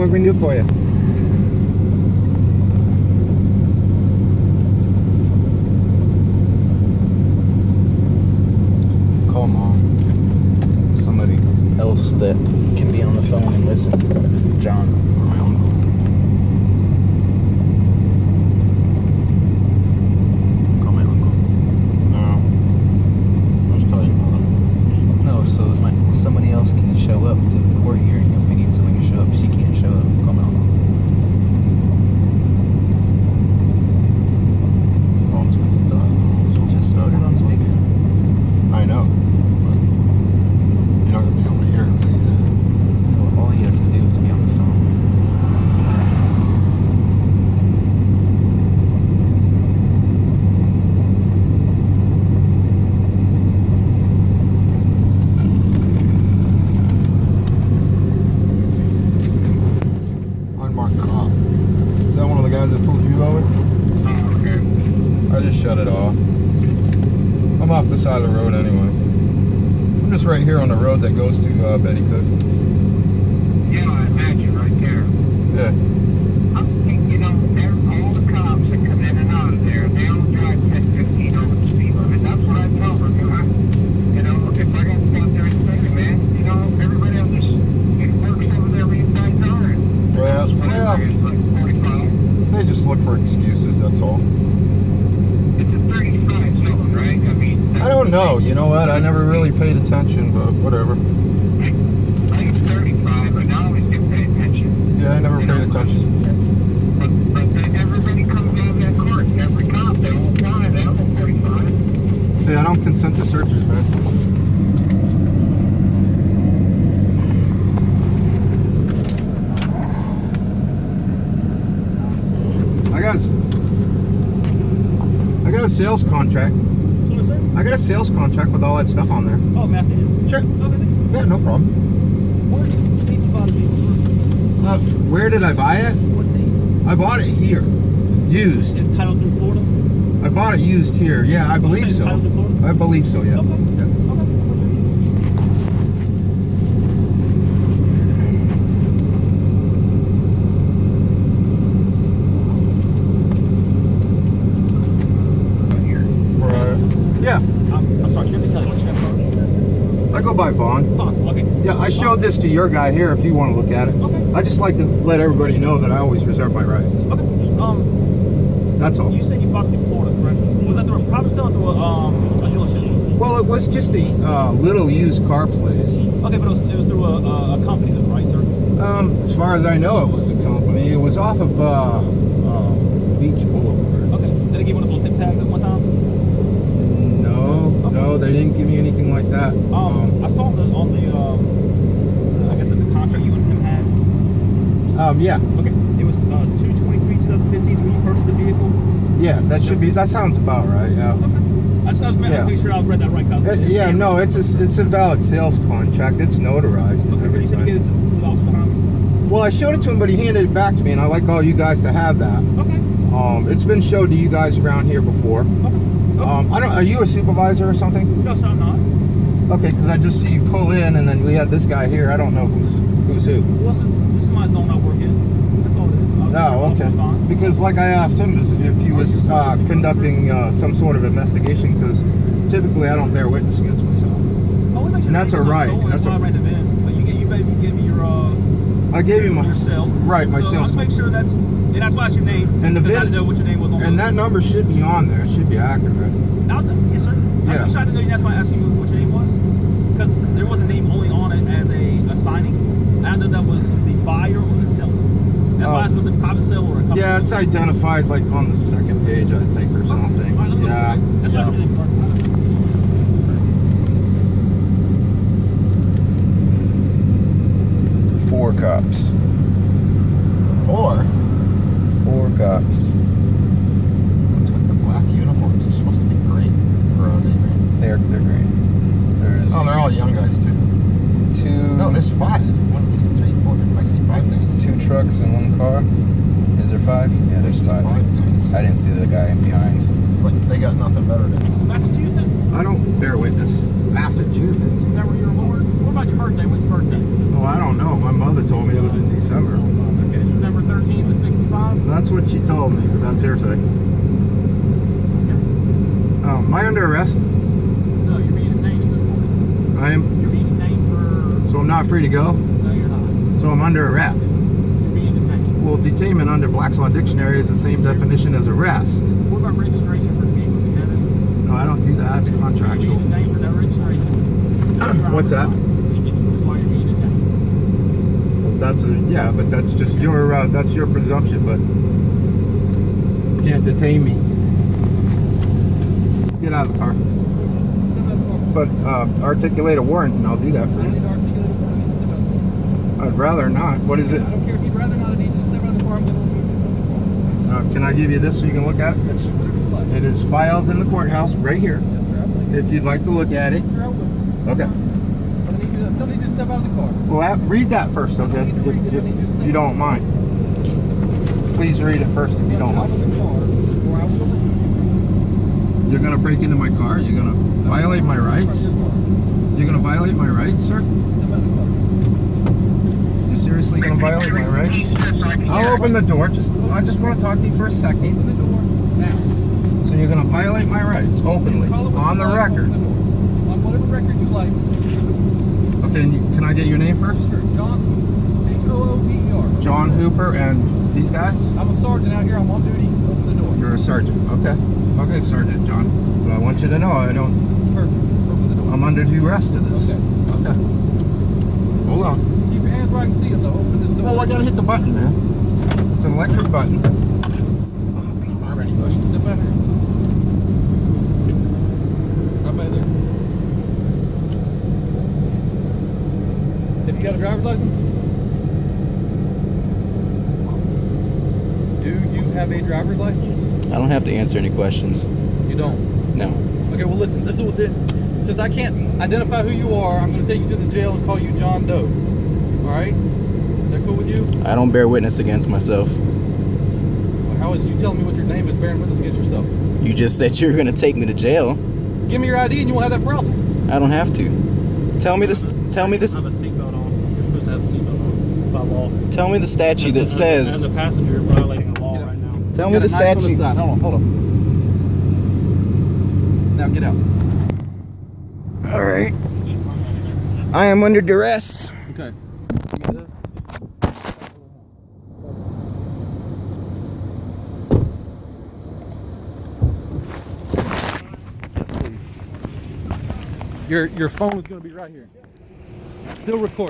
what we can do for you? Call Mom. Somebody else that can be on the phone and listen. John, my uncle. Call my uncle. No. Let's call your mother. No, so somebody else can show up to the court hearing if we need somebody to show up. She can't show up. Call my uncle. The phone's gonna die. So Just put it on speaker. I know. But you're not gonna be able to hear it. Well, all he has to do is be on the phone. Unmarked cop. Is that one of the guys that pulled you over? Oh, okay. I just shut it off. I'm off the side of the road anyway. I'm just right here on the road that goes to Betty Cook. Yeah, I imagine right there. Yeah. I think, all the cops that come in and out of there, they all drive 10, 15 over the speed limit. That's what I tell them. If I got to stop there and say, man, everybody else just works over there the inside yard. Well, yeah. It's like 45. They just look for excuses, that's all. It's a 35 zone, right? I mean, I don't know. You know what? I never really paid attention, but whatever. I think it's 35, but now always do pay attention. Yeah, I never paid attention. But then everybody comes out of that court, and every cop, they all fly, they all go 45. Hey, I don't consent to searches, man. I got a sales contract. Sorry, sir? I got a sales contract with all that stuff on there. Oh, may I see it? Sure. Okay. Yeah, no problem. What state you bought it in? Where did I buy it? What state? I bought it here. Used. It's titled through Florida? I bought it used here. Yeah, I believe It's so. titled through Florida? I believe so, yeah. Okay. Yeah. Okay. Yeah, I'm sorry, let me tell you what you have. I go by Vaughn. Fuck, okay. Yeah, I showed this to your guy here if you want to look at it. Okay. I just like to let everybody know that I always reserve my rights. Okay. That's all. You said you bought through Florida, correct? Was that through a private sale or through a dealership? Well, it was just a little used car place. Okay, but it was through a company though, right, sir? As far as I know, it was a company. It was off of Beach Boulevard. Okay. Did they give you one of those tip tags at one time? No, they didn't give me anything like that. I saw on the I guess it's a contract you and him had. Yeah. Okay. It was 2/23/2015 when you purchased the vehicle. Yeah, that should be. That sounds about right. Yeah. Okay. I was making sure I read that right. Yeah, no, it's a valid sales contract. It's notarized. And Okay, but you said you everything. gave it to the officer behind me. Well, I showed it to him, but he handed it back to me, and I like all you guys to have that. Okay. It's been showed to you guys around here before. Okay. Are you a supervisor or something? No, sir, I'm not. Okay, because I just see you pull in, and then we had this guy here. I don't know who's who. This is my zone I work in. That's all it is. Oh, okay. Because like I asked him if he was conducting some sort of investigation, because typically I don't bear witness against myself. Oh, we make sure And that's the a right. stolen. That's why I ran the VIN. But you gave me your I gave you my your cell. right, my so sales. Let's make sure that's why it's your name. And the because I VIN didn't know what your name was on. And that number should be on there. It should be accurate. Yes, sir. Yeah. I'm trying to know. That's why I asked you what your name was, because there was a name only on it as a signing. I know that was the buyer or the seller. That's why it was a private sale or a company. Yeah, it's identified like on the second page, I think, or something. All right, let me look Yeah. at it. That's why your name started. Four cops. 4 cops. What's with the black uniforms? They're supposed to be green. Or are they green? They're green. There's Oh, they're all young guys too. 2 No, there's 5. 1, 2, 3, 4. I see 5 guys. 2 trucks and 1 car. Is there 5? Yeah, there's 5. 5 guys. I didn't see the guy behind. Like they got nothing better to do. Massachusetts? I don't bear witness. Massachusetts. Is that where you're born? What about your birthday? When's your birthday? Oh, I don't know. My mother told me it was in December. That's what she told me, but that's hearsay. Am I under arrest? No, you're being detained at this point. I am. You're being detained for... So I'm not free to go? No, you're not. So I'm under arrest? You're being detained. Well, detainment under Black's Law Dictionary is the same definition as arrest. What about registration for the vehicle? Do you have it? No, I don't do that. That's You're contractual. being detained for no registration. No driver's What's that? license. That's why you're being detained. That's yeah, but that's just your presumption, but you can't detain me. Get out of the car. But articulate a warrant and I'll do that for you. I'd rather not. What is it? I don't care if you'd rather not. I need you to step out of the car. I'm going to remove you. Can I give you this so you can look at it? It is filed in the courthouse right here. Yes, sir. I believe If you'd like to look at it. Sure, I will. Okay. I still need you to step out of the car. Well, read that first, okay? If you don't mind. Please read it first if you don't mind. You're gonna break into my car? You're gonna violate my rights? You're gonna violate my rights, sir? You seriously gonna violate my rights? I'll open the door. I just want to talk to you for a second. So you're gonna violate my rights openly on the record. On whatever record you like. Okay, and can I get your name first? Sure. John Hooper. John Hooper and these guys? I'm a sergeant out here. I'm on duty. Open the door. You're a sergeant. Okay. Okay, Sergeant John. But I want you to know I don't. Perfect. Open the door. I'm under duress to this. Okay. Okay. Hold on. Keep your hands where I can see them though. Open this door. Well, I gotta hit the button, man. It's an electric button. All right, buddy. Step out here. Right back there. Have you got a driver's license? Do you have a driver's license? I don't have to answer any questions. You don't. No. Okay, well listen, this is what since I can't identify who you are, I'm gonna take you to the jail and call you John Doe. Alright? Is that cool with you? I don't bear witness against myself. Well, how is you telling me what your name is bearing witness against yourself? You just said you're gonna take me to jail. Give me your ID and you won't have that problem. I don't have to. Tell me this. Tell me this. Have a seatbelt on. You're supposed to have a seatbelt on by law. Tell me the statute that As says. a passenger, you're violating a law right now. Tell me the statute. Hold on. Now get out. All right. I am under duress. Okay. Your phone is going to be right here. Still recording.